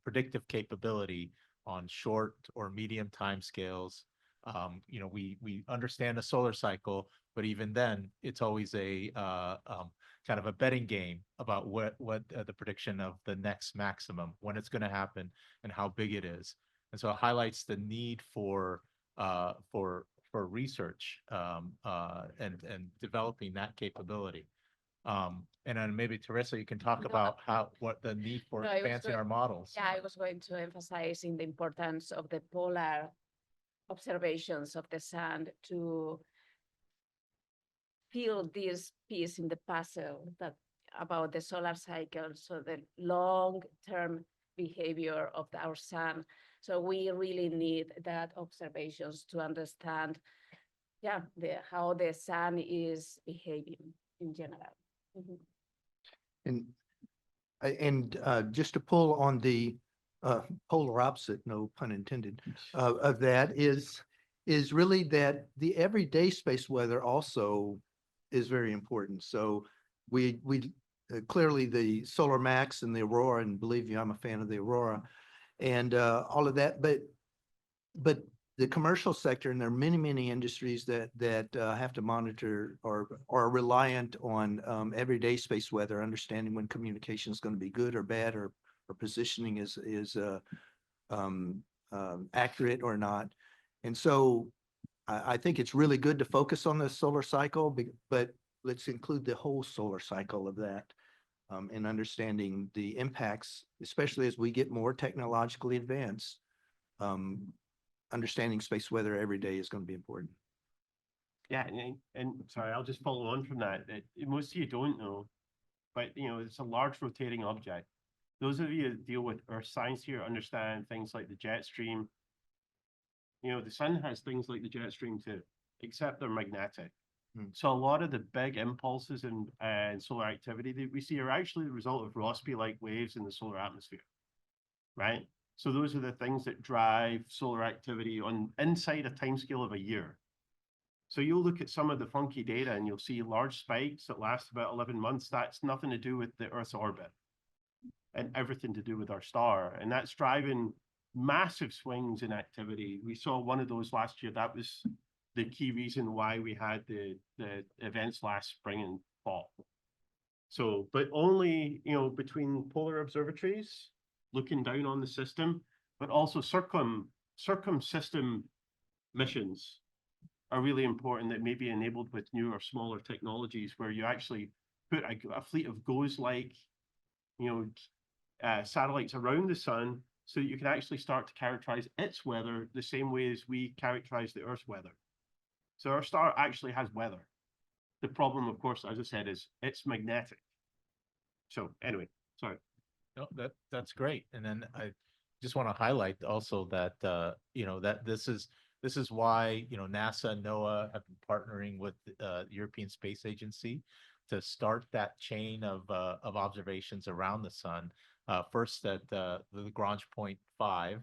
predictive capability on short or medium timescales. We understand a solar cycle, but even then, it's always a kind of a betting game about what the prediction of the next maximum, when it's going to happen, and how big it is. And so it highlights the need for for research and developing that capability. And then maybe Teresa, you can talk No, about what the need for No, I was advancing going- our models. Yeah, I was going to emphasize in the importance of the polar observations of the sun to fill this piece in the puzzle that about the solar cycle, so the long-term behavior of our sun. So we really need that observations to understand, yeah, how the sun is behaving in general. Mhm. And just to pull on the polar opposite, no pun intended, of that is really that the everyday space weather also is very important. So we clearly the solar max and the aurora, and believe you, I'm a fan of the aurora and all of that, but the commercial sector, and there are many industries that have to monitor or are reliant on everyday space weather, understanding when communication is going to be good or bad, or positioning is accurate or not. And so I think it's really good to focus on the solar cycle, but let's include the whole solar cycle of that in understanding the impacts, especially as we get more technologically advanced. Understanding space weather every day is going to be important. Yeah, and sorry, I'll just follow on from that. Most of you don't know, but it's a large rotating object. Those of you that deal with earth science here understand things like the jet stream. The sun has things like the jet stream too, except they're magnetic. So a lot of the big impulses and solar activity that we see are actually the result of Rossby-like waves in the solar atmosphere, right? So those are the things that drive solar activity inside a timescale of a year. So you'll look at some of the funky data and you'll see large spikes that last about 11 months. That's nothing to do with the Earth's orbit and everything to do with our star. And that's driving massive swings in activity. We saw one of those last year. That was the key reason why we had the events last spring and fall. So, but only, between polar observatories, looking down on the system, but also circumsystem missions are really important that may be enabled with newer, smaller technologies where you actually put a fleet of GOES-like, satellites around the sun so that you can actually start to characterize its weather the same way as we characterize the Earth's weather. So our star actually has weather. The problem, of course, as I said, is it's magnetic. So anyway, sorry. No, that's great. And then I just want to highlight also that that this is why NASA and NOAA have been partnering with the European Space Agency to start that chain of observations around the sun. First at the Lagrange point 5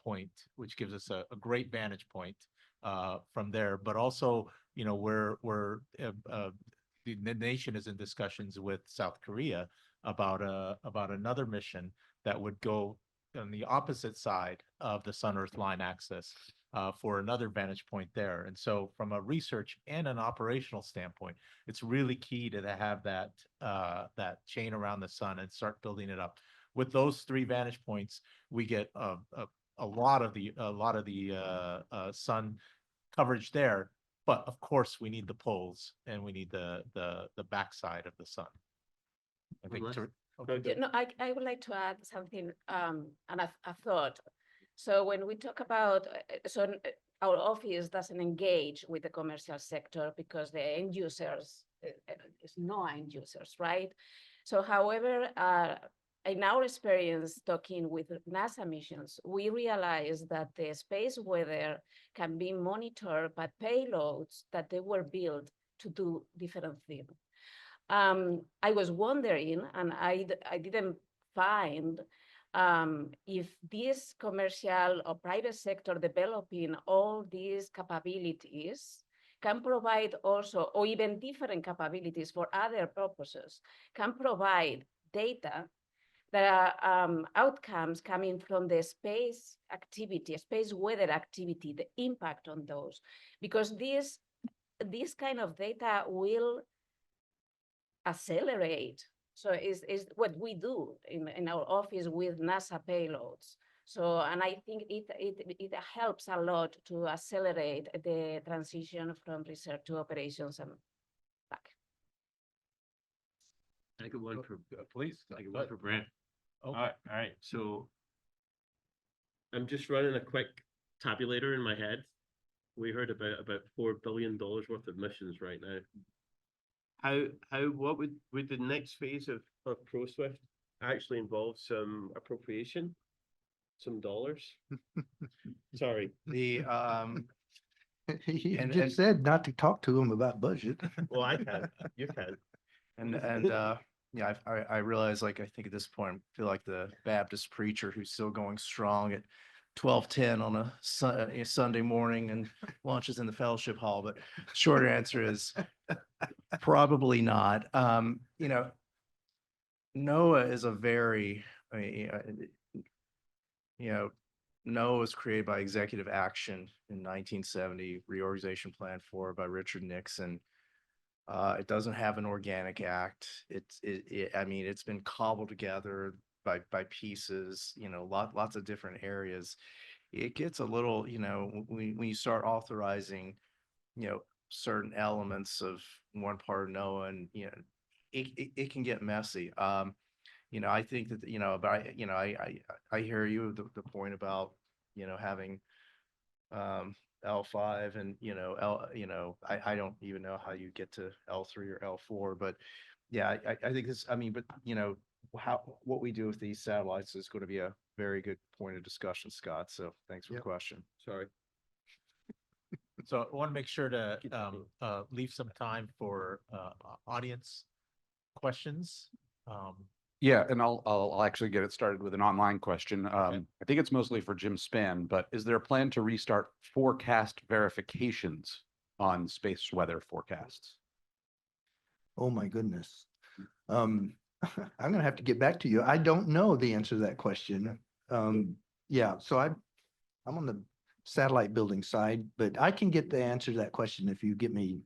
point, which gives us a great vantage point from there. But also, the nation is in discussions with South Korea about another mission that would go on the opposite side of the Sun-Earth line axis for another vantage point there. And so from a research and an operational standpoint, it's really key to have that chain around the sun and start building it up. With those 3 vantage points, we get a lot of the sun coverage there. But of course, we need the poles and we need the backside of the sun. I think. I would like to add something, and a thought. So when we talk about, our office doesn't engage with the commercial sector because the end users, is no end users, right? So however, in our experience talking with NASA missions, we realized that the space weather can be monitored by payloads that they were built to do different things. I was wondering, and I didn't find if this commercial or private sector developing all these capabilities can provide also, or even different capabilities for other purposes, can provide data that are outcomes coming from the space activity, space weather activity, the impact on those, because this kind of data will accelerate. So is what we do in our office with NASA payloads. So, and I think it helps a lot to accelerate the transition from research to operations and back. I got one for, Please. I got go one ahead. for Brent. Okay. All right, so I'm just running a quick tabulator in my head. We heard about $4 billion worth of missions right now. What would the next phase of ProSwift actually involve some appropriation? Some dollars? Sorry, The, You And- just and- said not to talk to him about budget. well, I can, you can. yeah, I realize, like, I think at this point, I feel like the Baptist preacher who's still going strong at 12:10 on a Sunday morning and lunches in the fellowship hall, but short answer is probably not. You know, NOAA is a very, I mean, you know, NOAA was created by executive action in 1970, reorganization plan for by Richard Nixon. It doesn't have an organic act. I mean, it's been cobbled together by pieces, you know, lots of different areas. It gets a little, you know, when you start authorizing, you know, certain elements of one part of NOAA, and, you know, it can get messy. You know, I think that, you know, but I hear you, the point about, you know, having L5 and, you know, I don't even know how you get to L3 or L4, but yeah, I think this, I mean, but, you know, what we do with these satellites is going to be a very good point of discussion, Scott. So thanks for the Yep. question. Sorry. So I want to make sure to leave some time for audience questions. Yeah, and I'll actually get it started with an online question. I think it's mostly for Jim Spann, but is there a plan to restart forecast verifications on space weather forecasts? Oh, my goodness. I'm gonna have to get back to you. I don't know the answer to that question. Yeah, so I'm on the satellite building side, but I can get the answer to that question if you get me,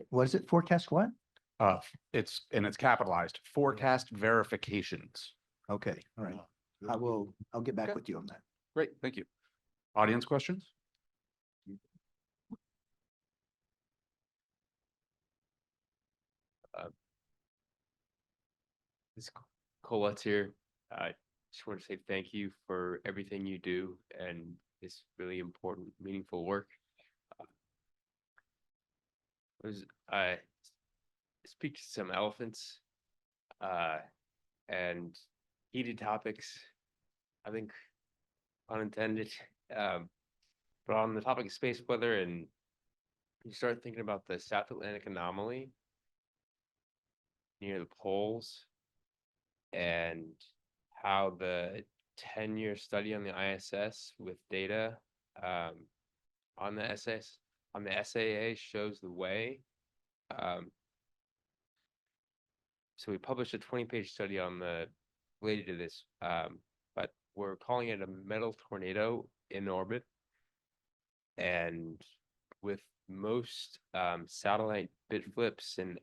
what is it? Forecast what? It's capitalized, forecast verifications. Okay, all right. I'll get back Okay. with you on that. Great, thank you. Audience questions? This is Colette here. I just want to say thank you for everything you do and this really important, meaningful work. I speak to some elephants and heated topics, I think unintended. But on the topic of space weather, and you start thinking about the South Atlantic anomaly near the poles, and how the 10-year study on the ISS with data on the SAA shows the way. So we published a 20-page study related to this, but we're calling it a metal tornado in orbit. And with most satellite bit flips and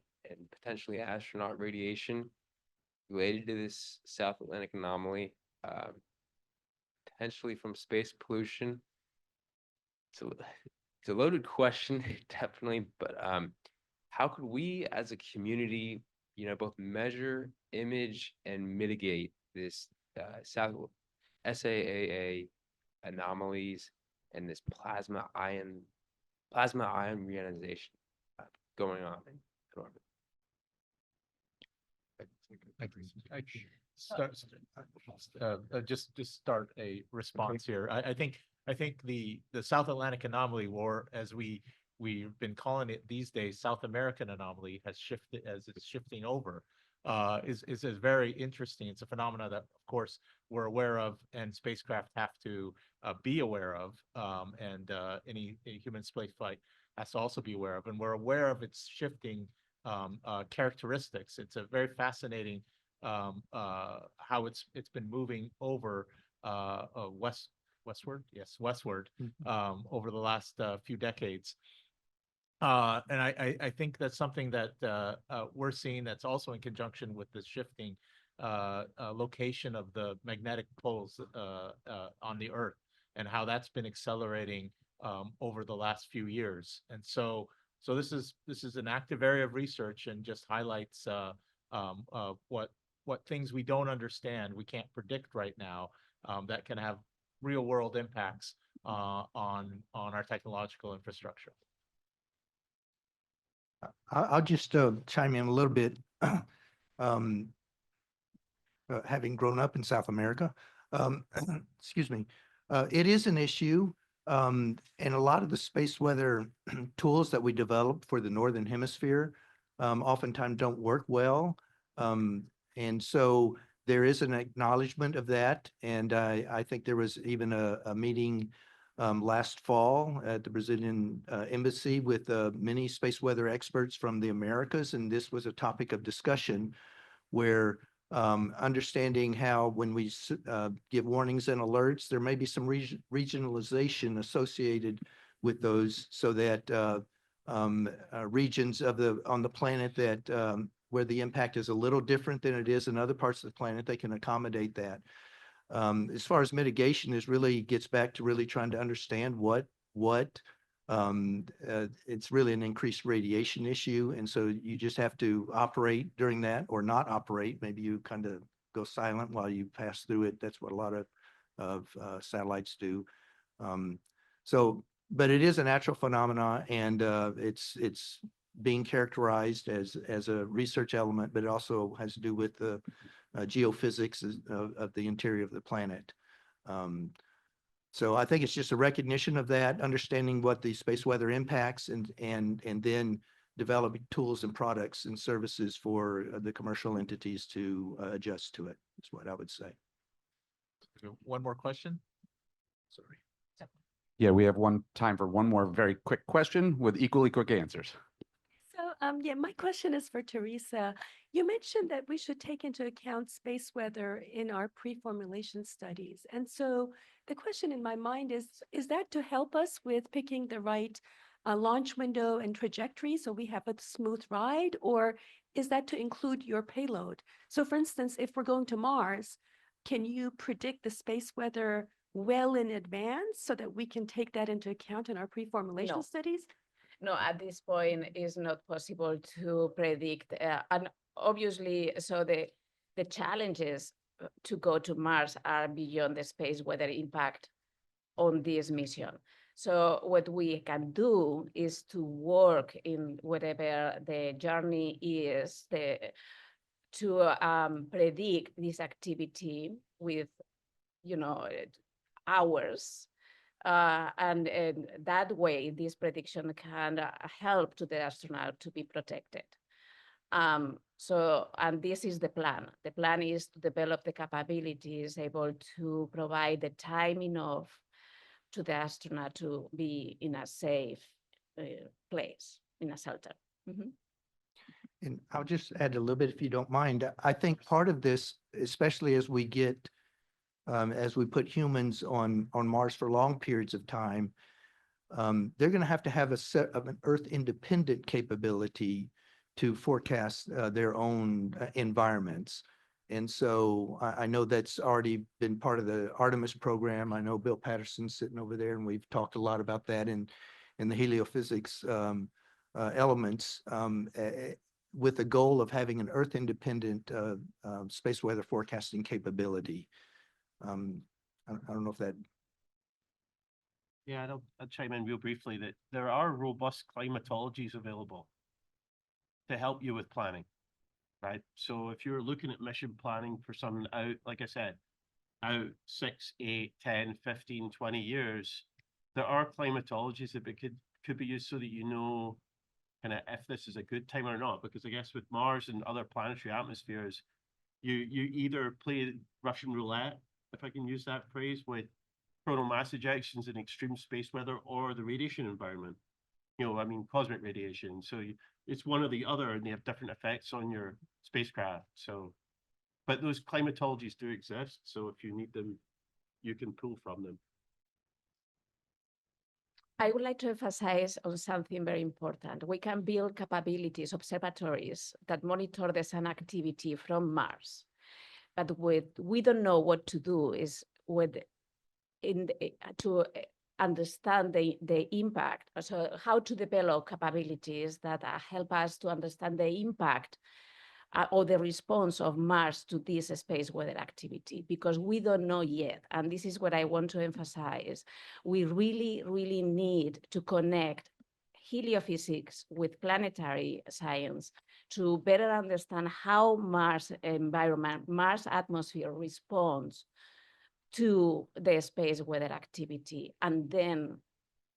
potentially astronaut radiation related to this South Atlantic anomaly, potentially from space pollution. So it's a loaded question, definitely, but how could we as a community, you know, both measure, image, and mitigate this SAA anomalies and this plasma ion reionization going on in orbit? Just start a response here. I think the South Atlantic anomaly, or as we've been calling it these days, South American anomaly, has shifted as it's shifting over. Is very interesting. It's a phenomena that, of course, we're aware of, and spacecraft have to be aware of, and any human spaceflight has to also be aware of. And we're aware of its shifting characteristics. It's a very fascinating how it's been moving over westward, over the last few decades. And I think that's something that we're seeing that's also in conjunction with the shifting location of the magnetic poles on the Earth and how that's been accelerating over the last few years. And so this is an active area of research and just highlights what things we don't understand, we can't predict right now, that can have real world impacts on our technological infrastructure. I'll just chime in a little bit. Um, Having grown up in South America, excuse me, it is an issue. And a lot of the space weather tools that we develop for the Northern Hemisphere oftentimes don't work well. And so there is an acknowledgement of that. And I think there was even a meeting last fall at the Brazilian embassy with many space weather experts from the Americas. And this was a topic of discussion where understanding how when we give warnings and alerts, there may be some regionalization associated with those so that regions on the planet that where the impact is a little different than it is in other parts of the planet, they can accommodate that. As far as mitigation is really gets back to really trying to understand what it's really an increased radiation issue. And so you just have to operate during that or not operate. Maybe you kind of go silent while you pass through it. That's what a lot of satellites do. But it is a natural phenomena, and it's being characterized as a research element, but it also has to do with the geophysics of the interior of the planet. So I think it's just a recognition of that, understanding what the space weather impacts, and then developing tools and products and services for the commercial entities to adjust to it, is what I would say. One more question? Sorry. Yeah, we have time for one more very quick question with equally quick answers. So, yeah, my question is for Teresa. You mentioned that we should take into account space weather in our pre-formulation studies. And so the question in my mind is that to help us with picking the right launch window and trajectory so we have a smooth ride, or is that to include your payload? So for instance, if we're going to Mars, can you predict the space weather well in advance so that we can take that into account in our pre-formulation No. studies? No, at this point, it's not possible to predict. And obviously, so the challenges to go to Mars are beyond the space weather impact on this mission. So what we can do is to work in whatever the journey is to predict this activity with, hours. And that way, this prediction can help to the astronaut to be protected. And this is the plan. The plan is to develop the capabilities able to provide the time enough to the astronaut to be in a safe place, in a shelter. Mm-hmm. And I'll just add a little bit, if you don't mind. I think part of this, especially as we put humans on Mars for long periods of time, they're going to have a set of an Earth-independent capability to forecast their own environments. And so I know that's already been part of the Artemis program. I know Bill Patterson's sitting over there, and we've talked a lot about that in the heliophysics elements, with the goal of having an Earth-independent space weather forecasting capability. I don't know if that. Yeah, I'll chime in real briefly that there are robust climatologies available to help you with planning, right? So if you're looking at mission planning for something out, like I said, out 6, 8, 10, 15, 20 years, there are climatologies that could be used so that you know kind of if this is a good time or not. Because I guess with Mars and other planetary atmospheres, you either play Russian roulette, if I can use that phrase, with coronal mass ejections in extreme space weather or the radiation environment. Cosmic radiation. So it's one or the other, and they have different effects on your spacecraft. So, but those climatologies do exist. So if you need them, you can pull from them. I would like to emphasize on something very important. We can build capabilities, observatories that monitor the sun activity from Mars. but we don't know what to do is to understand the impact. So how to develop capabilities that help us to understand the impact or the response of Mars to this space weather activity, because we don't know yet. And this is what I want to emphasize. We really, really need to connect heliophysics with planetary science to better understand how Mars environment, Mars atmosphere responds to the space weather activity. And then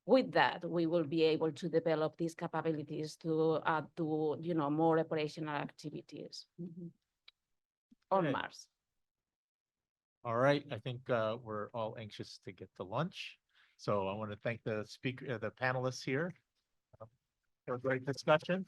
with that, we will be able to develop these capabilities to do, more operational activities on Okay. Mars. All right, I think we're all anxious to get to lunch. So I want to thank the speaker, the panelists here for a great discussion.